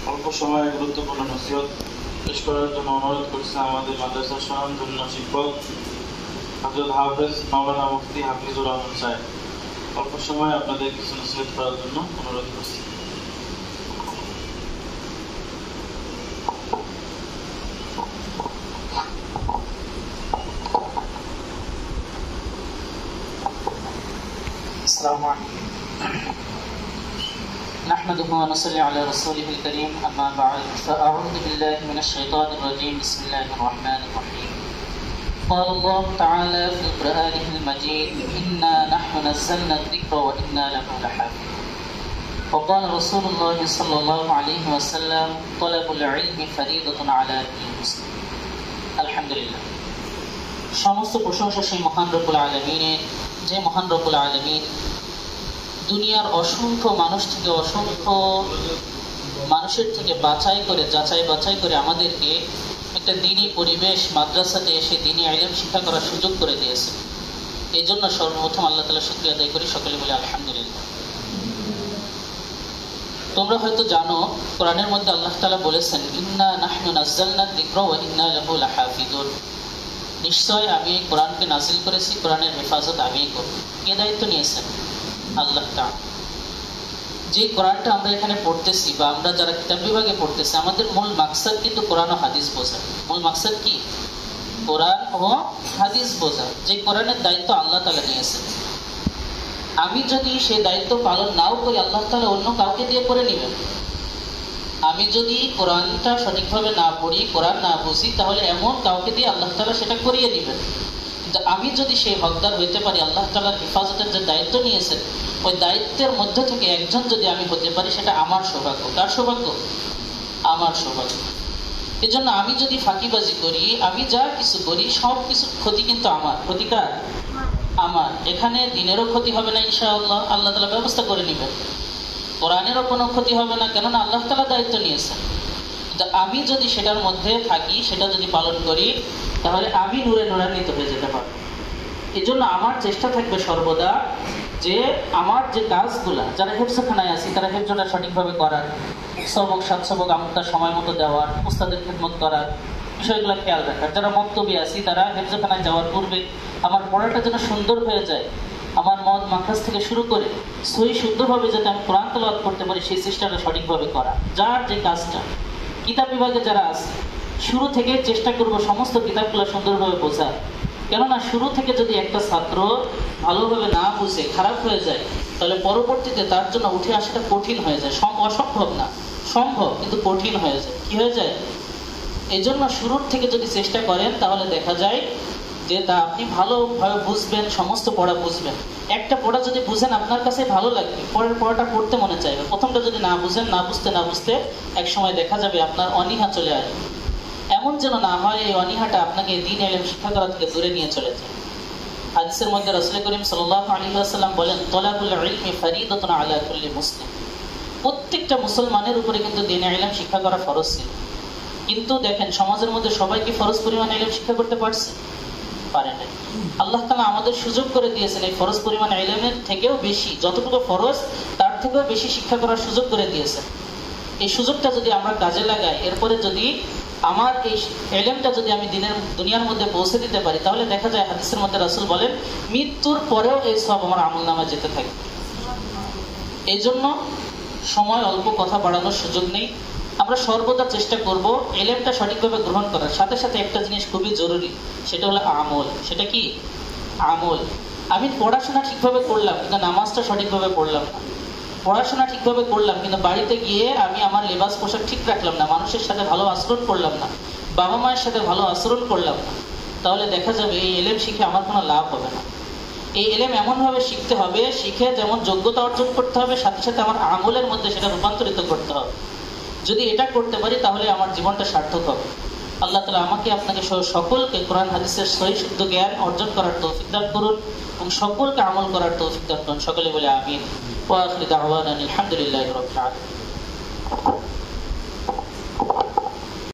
অল্প সময়ে গুরুত্বপূর্ণ নসিহত পেশ করার জন্য অনুরোধ করছি আমাদের মাদ্রাসার স্বনামধন্য শিক্ষক হযরত হাফেজ মাওলানা মুফতি হাফিজুর রহমান সাহেব। অল্প সময় আপনাদের কিছু নসিহত করার জন্য অনুরোধ করছি। السلام عليكم نحمده ونصلي على رسوله الكريم أما بعد فأعوذ بالله من الشيطان الرجيم بسم الله الرحمن الرحيم قال الله تعالى في قرآنه المجيد إنا نحن نزلنا الذكر وإنا له لحافظون وقال رسول الله صلى الله عليه وسلم طلب العلم فريضة على كل مسلم الحمد لله সমস্ত প্রশংসা সেই মহান রব্বুল আলামিনের, যে মহান রব্বুল আলামিন দুনিয়ার অসংখ্য মানুষ থেকে অসংখ্য মানুষের থেকে যাচাই বাছাই করে আমাদেরকে একটা দ্বীনি পরিবেশ মাদ্রাসাতে এসে দ্বীনি ইলম শিক্ষা করার সুযোগ করে দিয়েছে। এই জন্য সর্বপ্রথম আল্লাহ তাআলা শুকরিয়া আদায় করি, সকলে বলে আলহামদুলিল্লাহ। তোমরা হয়তো জানো, কোরআনের মধ্যে আল্লাহ তাআলা বলেছেন ইন্না নাহনু নাযালনা যিকরা ওয়া ইন্না লাহু লাহাফিজুন, নিশ্চয় আমি এই কোরআনকে নাজিল করেছি, কোরআনের হেফাজত আমিই করব। কে দায়িত্ব নিয়েছেন? আল্লাহ তাআলা। যে কোরআনটা আমরা এখানে পড়তেছি বা আমরা যারা কিতাব বিভাগে পড়তেছি, আমাদের মূল মাকসাদ কিন্তু কোরআন ও হাদিস বোঝা। মূল মাকসাদ কি? কোরআন ও হাদিস বোঝা। যে কোরআনের দায়িত্ব আল্লাহ তাআলা নিয়েছেন, আমি যদি সেই দায়িত্ব পালন নাও করি, আল্লাহ তাআলা অন্য কাউকে দিয়ে করে নেবেন। আমি যদি কোরআনটা সঠিকভাবে না পড়ি, কোরআন না বুঝি, তাহলে এমন কাউকে দিয়ে আল্লাহ তাআলা সেটা করিয়ে দিবেন। কিন্তু আমি যদি সেই হকদার হইতে পারি, আল্লাহ তাআলার হেফাজতের যে দায়িত্ব নিয়েছেন, ওই দায়িত্বের মধ্যে থেকে একজন যদি আমি হতে পারি, সেটা আমার সৌভাগ্য। কার সৌভাগ্য? আমার সৌভাগ্য। এই জন্য আমি যদি ফাঁকিবাজি করি, আমি যা কিছু করি, সব কিছু ক্ষতি কিন্তু আমার। ক্ষতিকার আমার। এখানে দিনেরও ক্ষতি হবে না ইনশাআল্লাহ, আল্লাহ তাআলা ব্যবস্থা করে নেবেন। কোরআনেরও কোনো ক্ষতি হবে না, কেননা আল্লাহ তাআলা দায়িত্ব নিয়েছেন। কিন্তু আমি যদি সেটার মধ্যে থাকি, সেটা যদি পালন করি, তাহলে আমি নূরে নূরান্বিত হয়ে যেতে পারবো। এই জন্য আমার চেষ্টা থাকবে সর্বদা যে আমার যে কাজগুলা, যারা হেফজখানায় আছি তারা হেফজটা সঠিকভাবে করার, সবক সাতসবক আমলটা সময় মতো দেওয়ার, উস্তাদের খেদমত করার, বিষয়গুলো খেয়াল রাখার। যারা মক্তবী আছি তারা হেফজখানায় যাওয়ার পূর্বে আমার পড়াটা যেন সুন্দর হয়ে যায়, আমার মদ মাখরাজ থেকে শুরু করে সহি সুন্দরভাবে যাতে আমি কোরআন তেলাওয়াত করতে পারি, সেই চেষ্টাটা সঠিকভাবে করা। যার যে কাজটা, কিতাব বিভাগে যারা আছে, শুরু থেকে চেষ্টা করব সমস্ত কিতাবগুলো সুন্দরভাবে বোঝা। কেননা শুরু থেকে যদি একটা ছাত্র ভালোভাবে না বুঝে খারাপ হয়ে যায়, তাহলে পরবর্তীতে তার জন্য উঠে আসাটা কঠিন হয়ে যায়। অসম্ভব না, সম্ভব, কিন্তু কঠিন হয়ে যায়। কি হয়ে যায়? এই জন্য শুরুর থেকে যদি চেষ্টা করেন, তাহলে দেখা যায় যে তা আপনি ভালোভাবে বুঝবেন, সমস্ত পড়া বুঝবেন। একটা পড়া যদি বুঝেন, আপনার কাছে ভালো লাগবে, পরের পড়াটা পড়তে মনে চাইবে। প্রথমটা যদি না বুঝেন, না বুঝতে এক সময় দেখা যাবে আপনার অনীহা চলে আসবে। এমন যেন না হয় এই অনীহাটা আপনাকে দ্বীন ইলম শিক্ষা করা থেকে দূরে নিয়ে চলে যায়। হাদিসের মধ্যে রাসূল করিম সাল্লাল্লাহু আলাইহি ওয়াসাল্লাম বলেন, তলাবুল ইলমি ফরিদাতুন আলা কুল্লি মুসলিম। প্রত্যেকটা মুসলমানের উপরে কিন্তু দ্বীন ইলম শিক্ষা করা ফরজ ছিল। কিন্তু দেখেন, সমাজের মধ্যে সবাই কি ফরজ পরিমাণে ইলম শিক্ষা করতে পারছে? পারে না। আল্লাহ তাআলা আমাদের সুযোগ করে দিয়েছেন এই ফরজ পরিমাণ ইলমের থেকেও বেশি, যতটুকু ফরজ তার থেকেও বেশি শিক্ষা করার সুযোগ করে দিয়েছেন। এই সুযোগটা যদি আমরা কাজে লাগাই, এরপরে যদি আমার এই ইলমটা যদি আমি দুনিয়ার মধ্যে পৌঁছে দিতে পারি, তাহলে দেখা যায় হাদিসের মধ্যে রাসূল বলেন, মৃত্যুর পরেও এই সব আমার আমলনামায় যেতে থাকে। এই জন্য সময় অল্প, কথা বাড়ানোর সুযোগ নেই। আমরা সর্বদা চেষ্টা করব ইলমটা সঠিকভাবে গ্রহণ করার। সাথে সাথে একটা জিনিস খুবই জরুরি, সেটা হলো আমল। সেটা কি? আমল। আমি পড়াশোনা ঠিকভাবে করলাম, কিন্তু নামাজটা সঠিকভাবে পড়লাম না। পড়াশোনা ঠিকভাবে করলাম, কিন্তু বাড়িতে গিয়ে আমি আমার লেবাস পোশাক ঠিক রাখলাম না, মানুষের সাথে ভালো আচরণ করলাম না, বাবা মায়ের সাথে ভালো আচরণ করলাম না, তাহলে দেখা যাবে এই ইলম শিখে আমার কোনো লাভ হবে না। এই ইলম এমনভাবে শিখতে হবে, শিখে যেমন যোগ্যতা অর্জন করতে হবে, সাথে সাথে আমার আমলের মধ্যে সেটা রূপান্তরিত করতে হবে। যদি এটা করতে পারি, তাহলে আমার জীবনটা সার্থক হবে। আল্লাহ তাআলা আমাকে আপনাকে সকলকে কোরআন হাদিসের সহি শুদ্ধ জ্ঞান অর্জন করার তৌফিক দান করুন এবং সকলকে আমল করার তৌফিক দান করুন। সকলে বলে আমিন। ওয়া আখিরু দাওয়ানা আলহামদুলিল্লাহি রাব্বিল আলামিন।